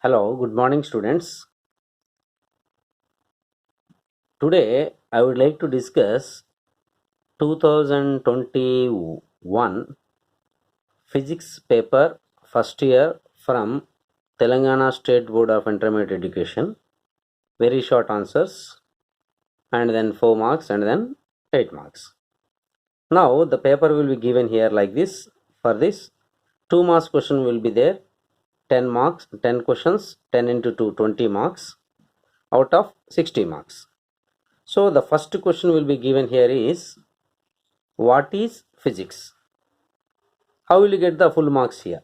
Hello, good morning, students. Today, I would like to discuss 2021 physics paper first year from Telangana State Board of Intermediate Education. Very short answers, and then 4 marks, and then 8 marks. Now, the paper will be given here like this. For this, 2 marks question will be there, 10 marks, 10 questions, 10 into 2, 20 marks out of 60 marks. So the first question will be given here is, what is physics? How will you get the full marks here?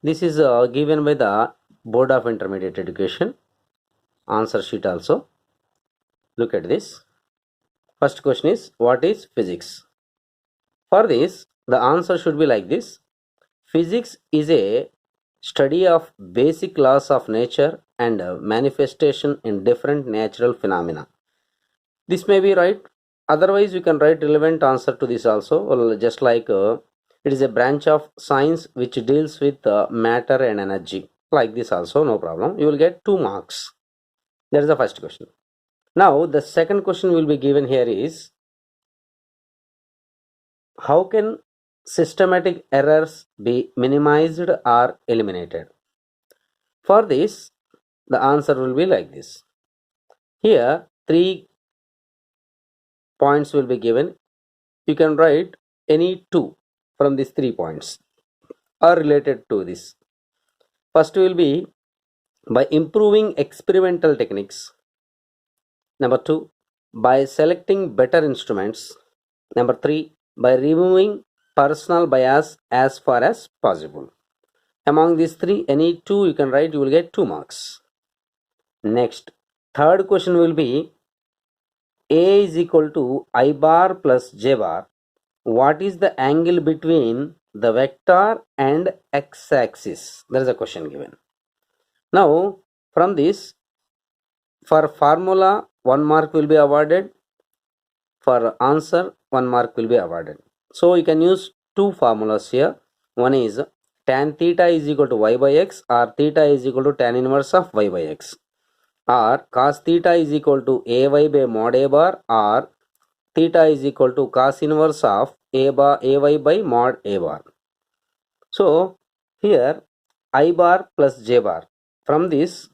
This is given by the Board of Intermediate Education. Answer sheet also. Look at this. First question is, what is physics? For this, the answer should be like this. Physics is a study of basic laws of nature and manifestation in different natural phenomena. This may be right. Otherwise, you can write relevant answer to this also. Well, just like it is a branch of science which deals with matter and energy. Like this also, no problem. You will get 2 marks. That is the first question. Now, the second question will be given here is, how can systematic errors be minimized or eliminated? For this, the answer will be like this. Here, 3 points will be given. You can write any 2 from these 3 points are related to this. First will be by improving experimental techniques. Number 2, by selecting better instruments. Number 3, by removing personal bias as far as possible. Among these 3, any 2 you can write, you will get 2 marks. Next, third question will be, A is equal to I bar plus J bar. What is the angle between the vector and x-axis? There is a question given. Now, from this, for formula, 1 mark will be awarded. For answer, 1 mark will be awarded. So, you can use 2 formulas here. One is tan theta is equal to y by x, or theta is equal to tan inverse of y by x, or cos theta is equal to ay by mod a bar, or theta is equal to cos inverse of ay by mod a bar. So here I bar plus j bar. From this,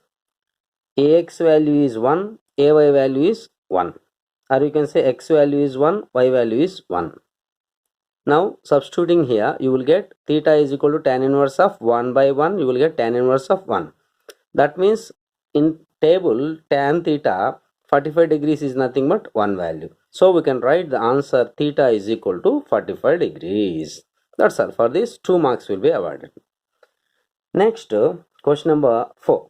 ax value is 1, ay value is 1, or you can say x value is 1, y value is 1. Now substituting here, you will get theta is equal to tan inverse of 1 by 1, you will get tan inverse of 1. That means in table tan theta 45 degrees is nothing but 1 value. So we can write the answer theta is equal to 45 degrees. That's all. For this, 2 marks will be awarded. Next, question number 4.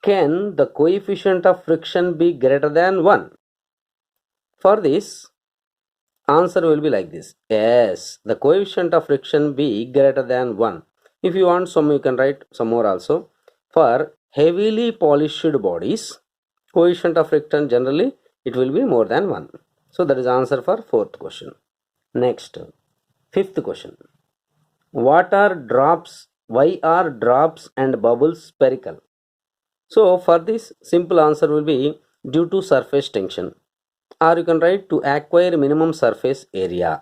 Can the coefficient of friction be greater than 1? For this, answer will be like this. Yes, the coefficient of friction be greater than 1. If you want some, you can write some more also. For heavily polished bodies, coefficient of friction generally it will be more than 1. So that is answer for 4th question. Next, 5th question. What are drops? Why are drops and bubbles spherical? So for this, simple answer will be due to surface tension, or you can write to acquire minimum surface area.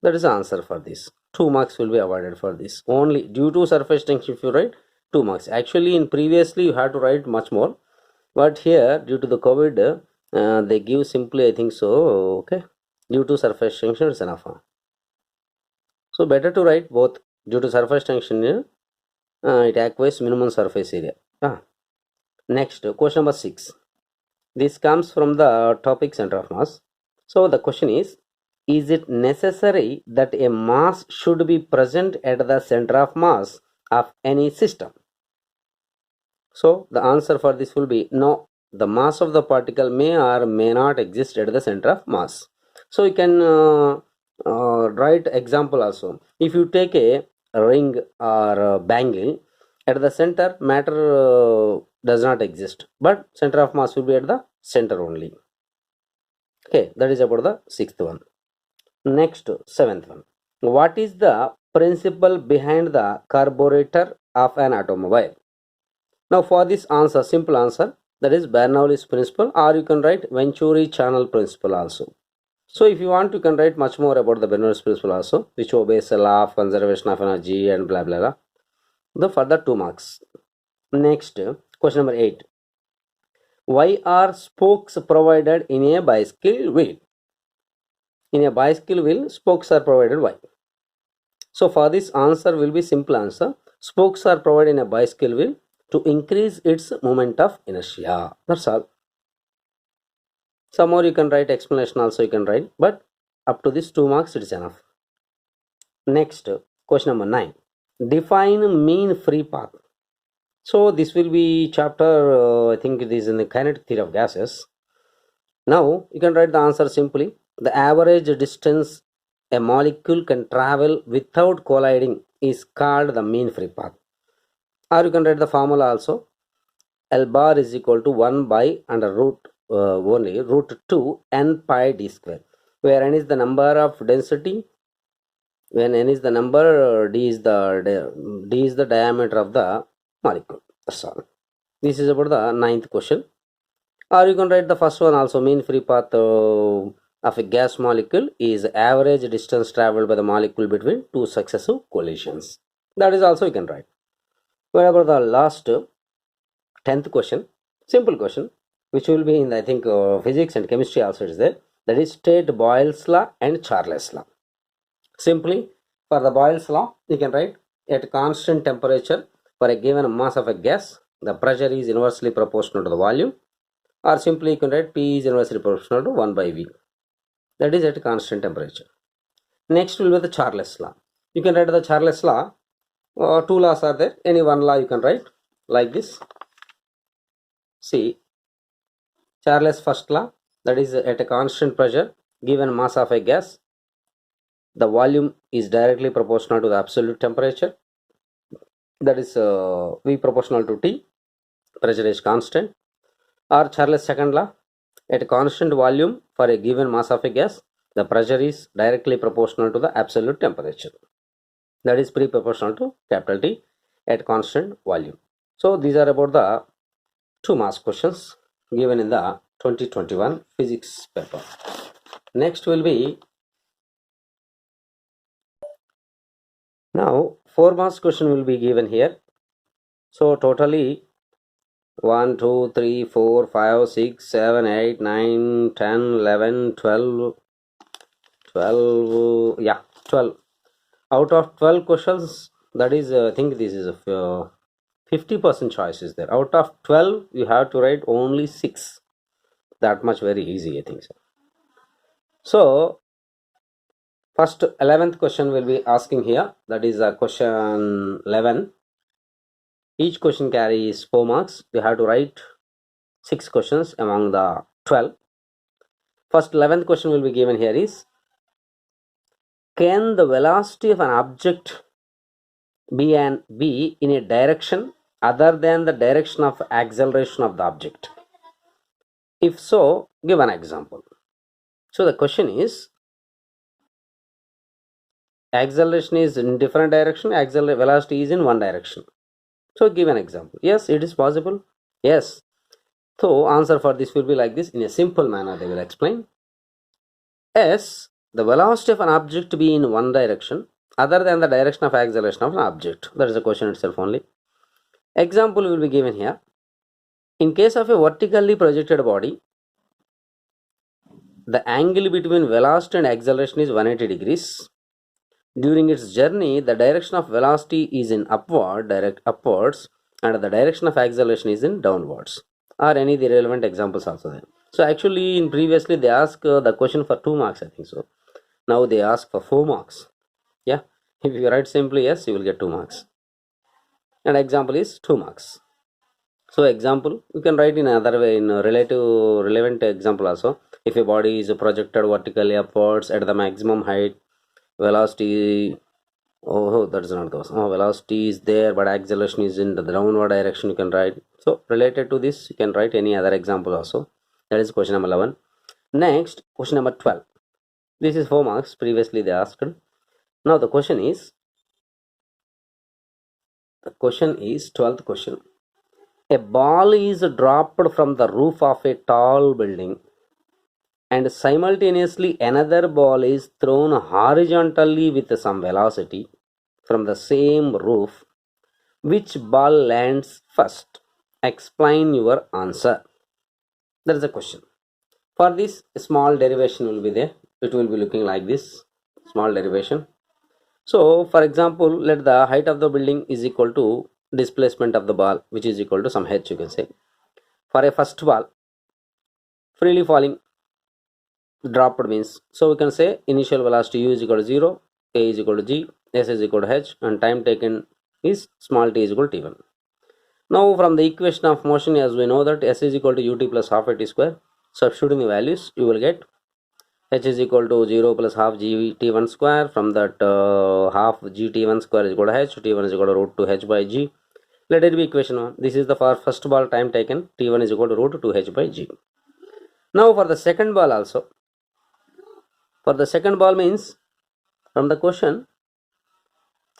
That is the answer for this. 2 marks will be awarded for this. Only due to surface tension, if you write 2 marks. Actually, in previously you had to write much more, but here due to the COVID, they give simply, I think so. Okay, due to surface tension is enough. So better to write both. Due to surface tension, it acquires minimum surface area. Next, question number 6. This comes from the topic center of mass. So the question is it necessary that a mass should be present at the center of mass of any system? So the answer for this will be no. The mass of the particle may or may not exist at the center of mass. So you can write example also. If you take a ring or a bangle, at the center matter does not exist, but center of mass will be at the center only. Okay, that is about the 6th one. Next, 7th one. What is the principle behind the carburetor of an automobile. Now for this answer, simple answer, that is Bernoulli's principle, or you can write Venturi channel principle also. So if you want, you can write much more about the Bernoulli's principle also, which obeys the law of conservation of energy and blah blah blah. The further 2 marks. Next, question number 8. Why are spokes provided in a bicycle wheel? In a bicycle wheel, spokes are provided. Why? So for this answer will be simple answer. Spokes are provided in a bicycle wheel to increase its moment of inertia. That's all. Some more you can write, explanation also you can write, but up to this 2 marks it is enough. Next, question number 9. Define mean free path. So this will be chapter, I think it is in the kinetic theory of gases. Now you can write the answer simply. The average distance a molecule can travel without colliding is called the mean free path. Or you can write the formula also. L bar is equal to 1 by under root only root 2 n pi d square, where n is the number of density, when n is the number, d is the diameter of the molecule. That's all. This is about the 9th question. Or you can write the first one also. Mean free path of a gas molecule is average distance traveled by the molecule between 2 successive collisions. That is also you can write. What about the last 10th question? Simple question, which will be in, I think, physics and chemistry also is there. That is state Boyle's law and Charles' law. Simply, for the Boyle's law, you can write at constant temperature for a given mass of a gas, the pressure is inversely proportional to the volume, or simply you can write P is inversely proportional to 1 by V. That is at constant temperature. Next will be the Charles' law. You can write the Charles' law. 2 laws are there. Any one law you can write like this. See, Charles' first law, that is at a constant pressure, given mass of a gas, the volume is directly proportional to the absolute temperature. That is V proportional to T. Pressure is constant. Or Charles' second law, at a constant volume for a given mass of a gas, the pressure is directly proportional to the absolute temperature. That is proportional to capital T at constant volume. So these are about the 2 marks questions given in the 2021 physics paper. Next will be, now 4 marks question will be given here. So totally 1, 2, 3, 4, 5, 6, 7, 8, 9, 10, 11, 12, 12, yeah, 12. Out of 12 questions, that is, I think this is a 50% choice is there. Out of 12, you have to write only 6. That much very easy, I think so. So, first 11th question will be asking here. That is question 11. Each question carries 4 marks. You have to write 6 questions among the 12. First 11th question will be given here is, can the velocity of an object be in a direction other than the direction of acceleration of the object? If so, give an example. So the question is, acceleration is in different direction, velocity is in one direction. So give an example. Yes, it is possible. Yes. So answer for this will be like this. In a simple manner they will explain. Yes, the velocity of an object to be in one direction other than the direction of acceleration of an object. That is the question itself only. Example will be given here. In case of a vertically projected body, the angle between velocity and acceleration is 180 degrees. During its journey, the direction of velocity is in upwards, and the direction of acceleration is in downwards. Or any of the relevant examples also there. So actually, in previously they asked the question for 2 marks, I think so. Now they ask for 4 marks. Yeah, if you write simply yes, you will get 2 marks. And example is 2 marks. So example, you can write in another way, in a relevant example also. If a body is projected vertically upwards at the maximum height, velocity, that is not those. Velocity is there, but acceleration is in the downward direction, you can write. So related to this, you can write any other example also. That is question number 11. Next, question number 12. This is 4 marks. Previously they asked. Now the question is, The question is 12th question. A ball is dropped from the roof of a tall building and simultaneously another ball is thrown horizontally with some velocity from the same roof. Which ball lands first? Explain your answer. That is the question. For this, a small derivation will be there. It will be looking like this. Small derivation. So, for example, let the height of the building is equal to displacement of the ball, which is equal to some h, you can say. For a first ball, freely falling, dropped means, so we can say initial velocity u is equal to 0, a is equal to g, s is equal to h, and time taken is small t is equal to t1. Now, from the equation of motion, as we know that s is equal to ut plus half at square, substituting the values, you will get h is equal to 0 plus half gt1 square. From that, half gt1 square is equal to h, t1 is equal to root 2 h by g. Let it be equation 1. This is the for first ball time taken, t1 is equal to root 2 h by g. Now for the second ball also, for the second ball means from the question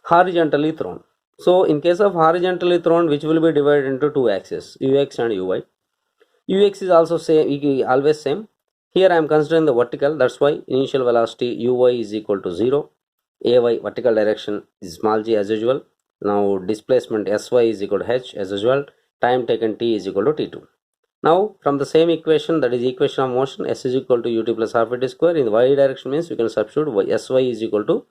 horizontally thrown. So in case of horizontally thrown, which will be divided into two axes, ux and uy. Ux is also same, always same. Here I am considering the vertical, that's why initial velocity uy is equal to 0. Ay vertical direction is small g as usual. Now displacement sy is equal to h as usual. Time taken t is equal to t2. Now from the same equation, that is equation of motion, s is equal to ut plus half at square. In the y direction means you can substitute sy is equal to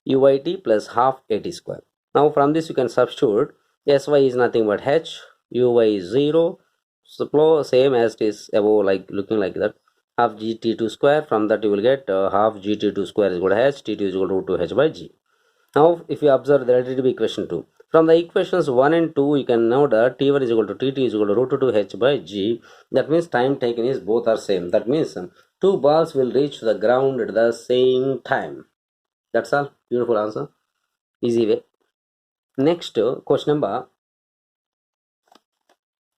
uit plus half at square. Now from this you can substitute sy is nothing but h, uy is 0. So same as it is above, like looking like that, half gt2 square. From that you will get half gt2 square is equal to h, t2 is equal to root 2 h by g. Now if you observe, that it will be equation 2. From the equations 1 and 2, you can know that t1 is equal to tt is equal to root 2 h by g. That means time taken is both are same. That means two balls will reach the ground at the same time. That's all. Beautiful answer. Easy way. Next, question number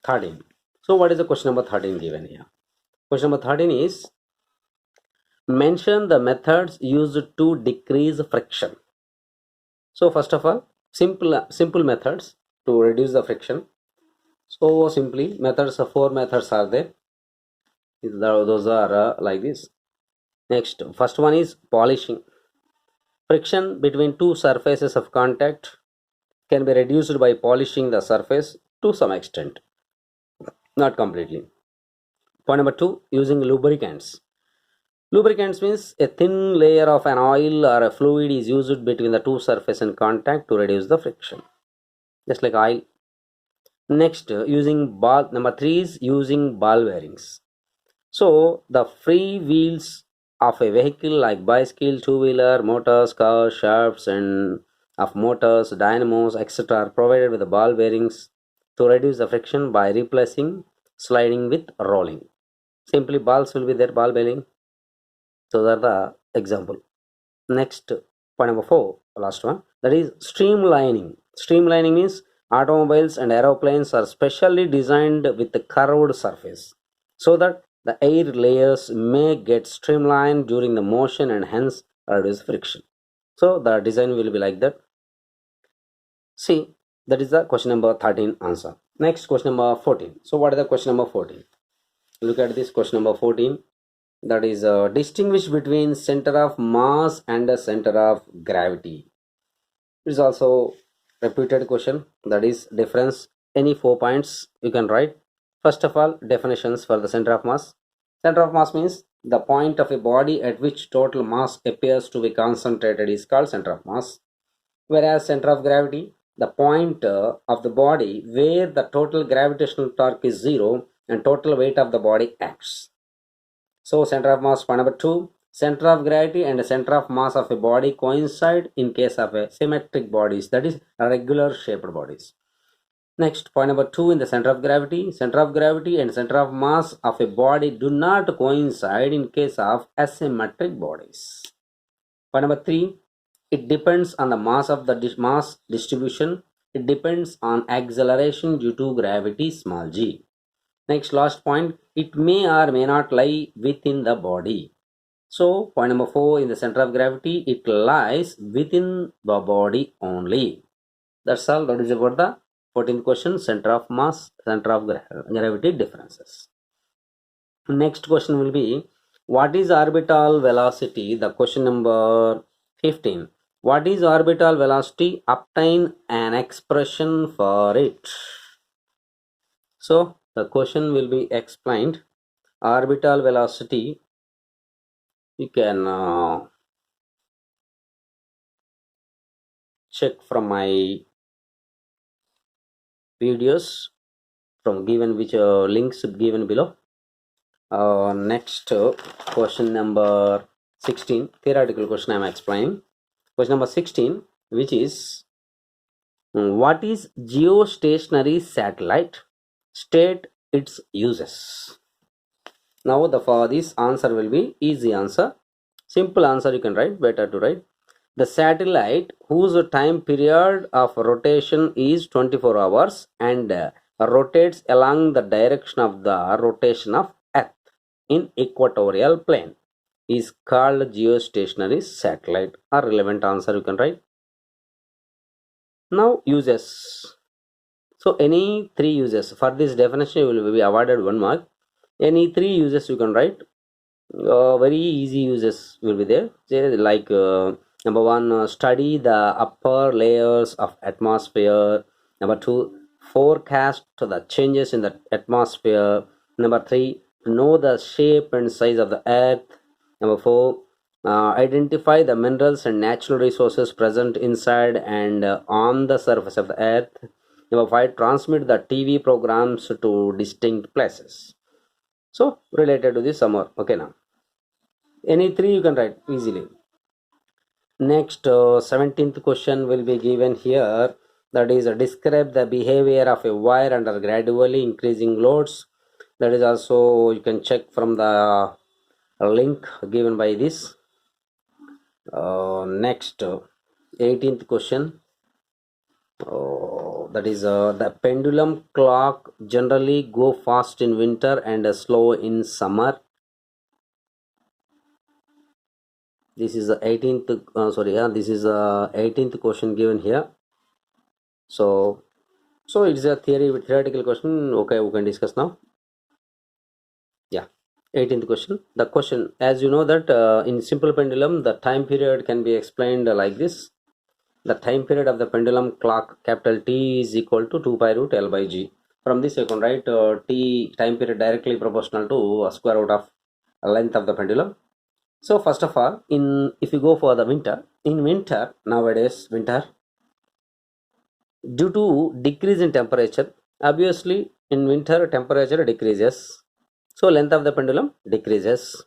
13. So what is the question number 13 given here? Question number 13 is, mention the methods used to decrease friction. So first of all, simple methods to reduce the friction. So simply methods, 4 methods are there. Those are like this. Next, first one is polishing. Friction between two surfaces of contact can be reduced by polishing the surface to some extent, not completely. Point number 2, using lubricants. Lubricants means a thin layer of an oil or a fluid is used between the two surfaces in contact to reduce the friction, just like oil. Next, using ball. Number 3 is using ball bearings. So the free wheels of a vehicle like bicycle, two-wheeler, motors, cars, shafts and of motors, dynamos, etc. are provided with the ball bearings to reduce the friction by replacing sliding with rolling. Simply balls will be there, ball bearing. So that are the example. Next, point number 4, last one, that is streamlining. Streamlining means automobiles and aeroplanes are specially designed with a curved surface so that the air layers may get streamlined during the motion and hence reduce friction. So the design will be like that. See, that is the question number 13 answer. Next, question number 14. So what is the question number 14? Look at this question number 14. That is distinguish between center of mass and the center of gravity. It is also repeated question. That is difference. Any 4 points you can write. First of all, definitions for the center of mass. Center of mass means the point of a body at which total mass appears to be concentrated is called center of mass. Whereas center of gravity, the point of the body where the total gravitational torque is 0 and total weight of the body acts. So center of mass, point number 2, center of gravity and center of mass of a body coincide in case of a symmetric bodies, that is regular shaped bodies. Next, point number 2, in the center of gravity and center of mass of a body do not coincide in case of asymmetric bodies. Point number 3, it depends on the mass of the mass distribution. It depends on acceleration due to gravity small g. Next, last point, it may or may not lie within the body. So point number 4, in the center of gravity, it lies within the body only. That's all. That is about the 14th question, center of mass, center of gravity differences. Next question will be, what is orbital velocity? The question number 15. What is orbital velocity? Obtain an expression for it. So the question will be explained. Orbital velocity, you can check from my videos from given, which links given below. Next question number 16, theoretical question I am explaining. Question number 16, which is, what is geostationary satellite? State its uses. Now for this answer will be easy answer, simple answer you can write, better to write. The satellite whose time period of rotation is 24 hours and rotates along the direction of the rotation of Earth in equatorial plane is called geostationary satellite. A relevant answer you can write. Now uses. So any three uses, for this definition you will be awarded 1 mark. Any three uses you can write. Very easy uses will be there. Say like number 1, study the upper layers of atmosphere. Number 2, forecast the changes in the atmosphere. Number 3, know the shape and size of the earth. Number 4, identify the minerals and natural resources present inside and on the surface of the earth. Number 5, transmit the TV programs to distinct places. So related to the summer. Okay, now any three you can write easily. Next 17th question will be given here, that is describe the behavior of a wire under gradually increasing loads. That is also you can check from the link given by this. Next 18th question, that is the pendulum clock generally go fast in winter and slow in summer. This is the 18th this is the 18th question given here. So it's a theoretical question. Okay, we can discuss now. Yeah, 18th question. The question, as you know that in simple pendulum the time period can be explained like this. The time period of the pendulum clock, capital T, is equal to 2 pi root L by G. From this you can write T time period directly proportional to square root of length of the pendulum. So first of all, if you go for the winter, in winter, nowadays winter, due to decrease in temperature, obviously in winter temperature decreases, so length of the pendulum decreases,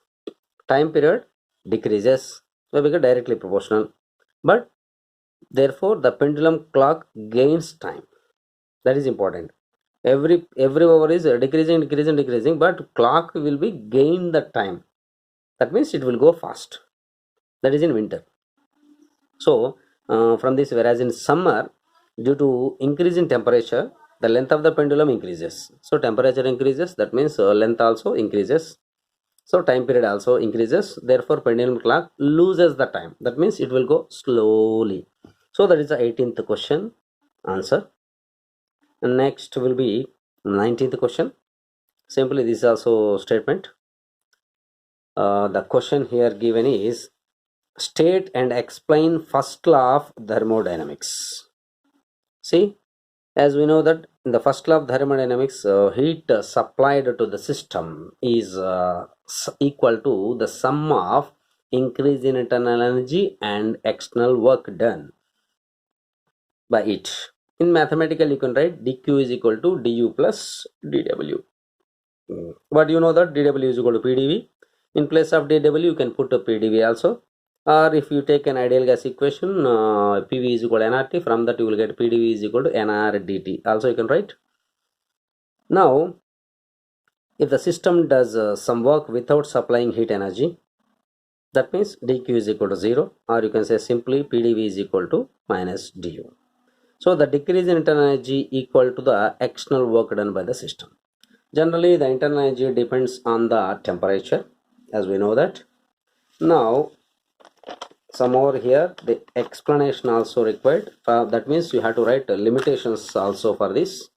time period decreases, so we get directly proportional. But therefore the pendulum clock gains time. That is important. Every hour is decreasing, but clock will be gain the time. That means it will go fast. That is in winter. So from this, whereas in summer, due to increase in temperature, the length of the pendulum increases. So temperature increases, that means length also increases. So time period also increases. Therefore pendulum clock loses the time. That means it will go slowly. So that is the 18th question answer. And next will be 19th question. Simply this is also statement. The question here given is, state and explain first law of thermodynamics. See, as we know that in the first law of thermodynamics, heat supplied to the system is equal to the sum of increase in internal energy and external work done by it. In mathematical you can write dq is equal to du plus dw. But you know that dw is equal to pdv. In place of dw you can put a pdv also, or if you take an ideal gas equation, pv is equal to nRT, from that you will get pdv is equal to nr dt also you can write. Now if the system does some work without supplying heat energy, that means dq is equal to 0, or you can say simply pdv is equal to minus du. So the decrease in internal energy equal to the external work done by the system. Generally the internal energy depends on the temperature, as we know that. Now some more here, the explanation also required. That means you have to write limitations also for this.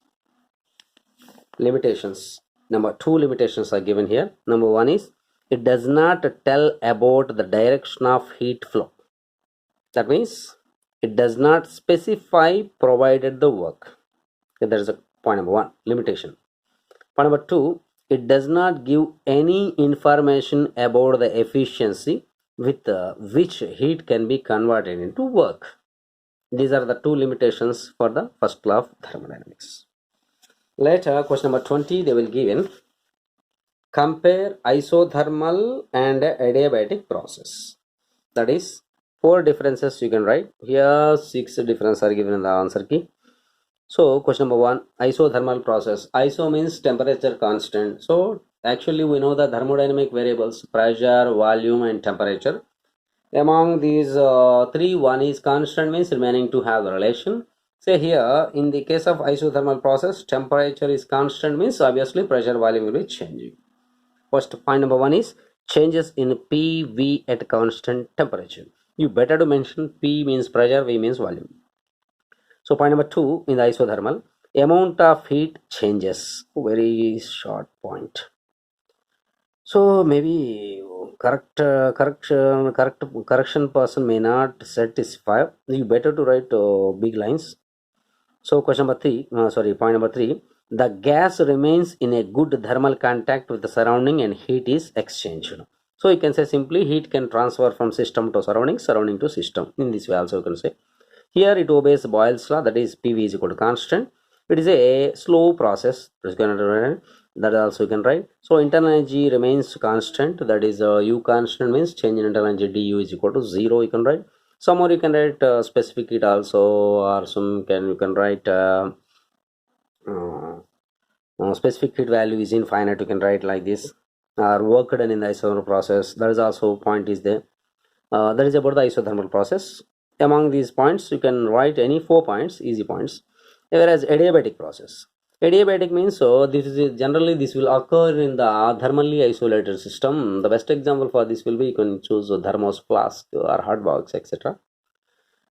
Limitations. Number 2 limitations are given here. Number 1 is it does not tell about the direction of heat flow. That means it does not specify provided the work. Okay, that is a point number 1, limitation. Point number 2, it does not give any information about the efficiency with which heat can be converted into work. These are the 2 limitations for the first law of thermodynamics. Later, question number 20, they will give in compare isothermal and adiabatic process. That is 4 differences you can write. Here 6 differences are given in the answer key. So question number 1, isothermal process. Iso means temperature constant. So actually we know the thermodynamic variables, pressure, volume and temperature. Among these 3, one is constant, means remaining to have the relation. Say here in the case of isothermal process, temperature is constant, means obviously pressure, volume will be changing. First point number 1 is changes in PV at constant temperature. You better to mention P means pressure, V means volume. So point number 2 in the isothermal, amount of heat changes. Very short point. So maybe correction person may not satisfy. You better to write big lines. So question number 3, point number 3, the gas remains in a good thermal contact with the surrounding and heat is exchanged. So you can say simply heat can transfer from system to surrounding, surrounding to system. In this way also you can say. Here it obeys Boyle's law, that is PV is equal to constant. It is a slow process, that also you can write. So internal energy remains constant, that is U constant means change in internal energy du is equal to 0, you can write. Some more you can write specific heat also, or some you can write specific heat value is infinite, you can write like this, or work done in the isothermal process. That is also point is there. That is about the isothermal process. Among these points you can write any 4 points, easy points. Whereas adiabatic process, adiabatic means this is generally this will occur in the thermally isolated system. The best example for this will be, you can choose a thermos flask or hot box, etc.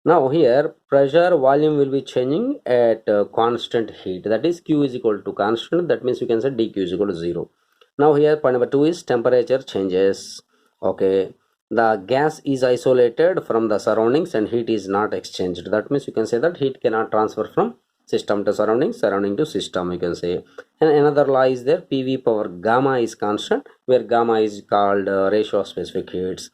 Now here pressure, volume will be changing at constant heat, that is Q is equal to constant, that means you can say dQ is equal to 0. Now here point number 2 is temperature changes. Okay, the gas is isolated from the surroundings and heat is not exchanged. That means you can say that heat cannot transfer from system to surrounding, surrounding to system, you can say. And another law is there, PV power gamma is constant, where gamma is called ratio of specific heats.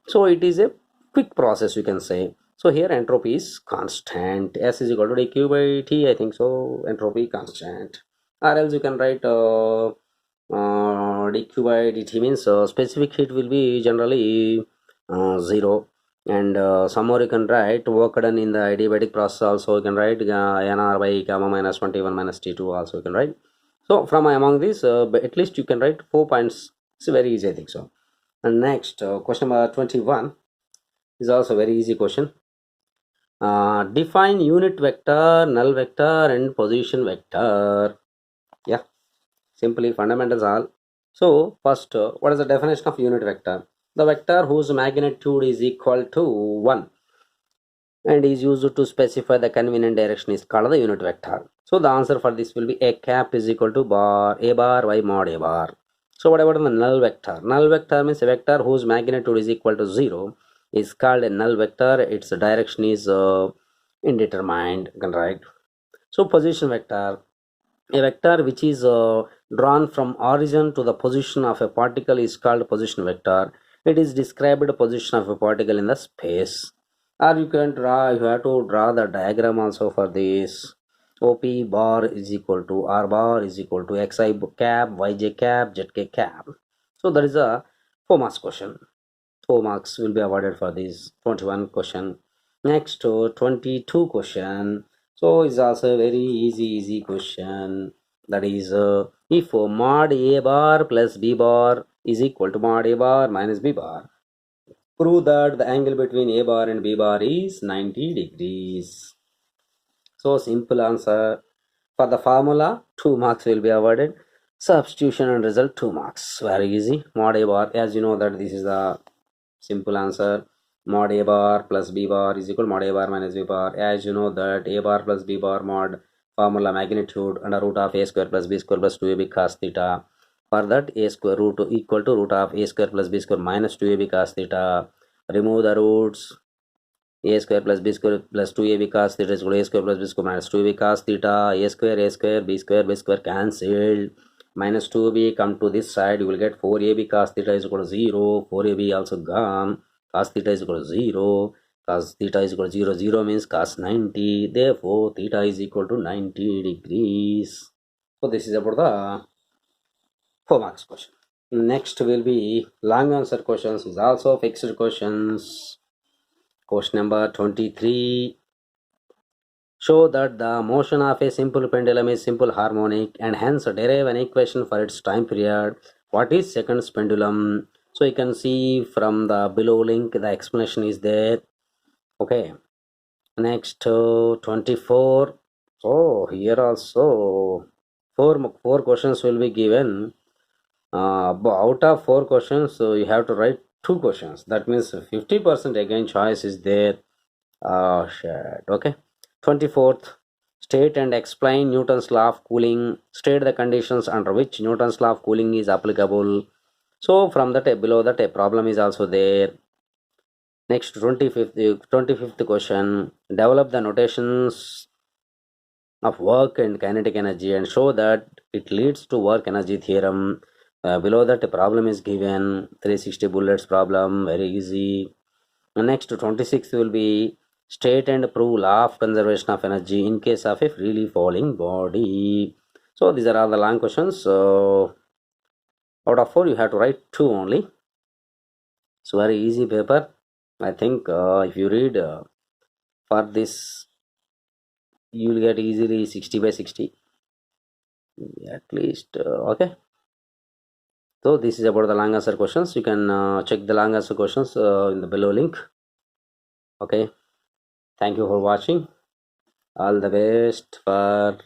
So it is a quick process, you can say. So here entropy is constant, S is equal to dQ by T, I think so, entropy constant. Or else you can write dQ by dt means specific heat will be generally 0. And some more you can write work done in the adiabatic process also, you can write nr by gamma minus 21 minus T2 also you can write. So from among these at least you can write 4 points. It's very easy, I think so. And next question number 21 is also very easy question. Define unit vector, null vector and position vector. Yeah, simply fundamentals all. So first what is the definition of unit vector? The vector whose magnitude is equal to 1 and is used to specify the convenient direction is called the unit vector. So the answer for this will be a cap is equal to a bar by mod a bar. So what about the null vector? Null vector means a vector whose magnitude is equal to 0 is called a null vector. Its direction is indeterminate, right? So position vector, a vector which is drawn from origin to the position of a particle is called position vector. It is described position of a particle in the space. Or you can draw, you have to draw the diagram also for this. OP bar is equal to R bar is equal to XI cap, YJ cap, ZK cap. So that is a 4 marks question. 4 marks will be awarded for this 21 question. Next 22 question. So it's also a very easy question. That is if mod A bar plus B bar is equal to mod A bar minus B bar, prove that the angle between A bar and B bar is 90 degrees. So simple answer. For the formula 2 marks will be awarded. Substitution and result 2 marks. Very easy. Mod A bar, as you know that this is the simple answer. mod a bar plus b bar is equal mod a bar minus b bar. As you know that a bar plus b bar mod formula magnitude under root of a square plus b square plus 2ab cos theta. For that a square root equal to root of a square plus b square minus 2ab cos theta. Remove the roots. A square plus b square plus 2ab cos theta is equal to a square plus b square minus 2ab cos theta. A square b square cancelled. Minus 2ab come to this side, you will get 4ab cos theta is equal to 0. 4ab also gone. Cos theta is equal to 0. Cos theta is equal to 0. 0 means cos 90. Therefore, theta is equal to 90 degrees. So, this is about the 4 marks question. Next will be long answer questions, is also fixed questions. Question number 23. Show that the motion of a simple pendulum is simple harmonic and hence derive an equation for its time period. What is seconds pendulum? So you can see from the below link, the explanation is there. Okay. Next 24. So here also four questions will be given. Out of 4 questions, so you have to write 2 questions. That means 50% again choice is there. Shit. Okay. 24th. State and explain Newton's law of cooling. State the conditions under which Newton's law of cooling is applicable. So from that below that a problem is also there. Next 25th question. Develop the notations of work and kinetic energy and show that it leads to work energy theorem. Below that a problem is given. 360 bullets problem, very easy. Next 26th will be state and prove law of conservation of energy in case of a freely falling body. So these are all the long questions. So out of 4 you have to write 2 only. So very easy paper. I think if you read for this, you will get easily 60 by 60 at least. Okay. So this is about the long answer questions. You can check the long answer questions in the below link. Okay. Thank you for watching. All the best for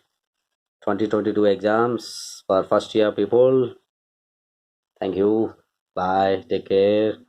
2022 exams for first year people. Thank you. Bye. Take care.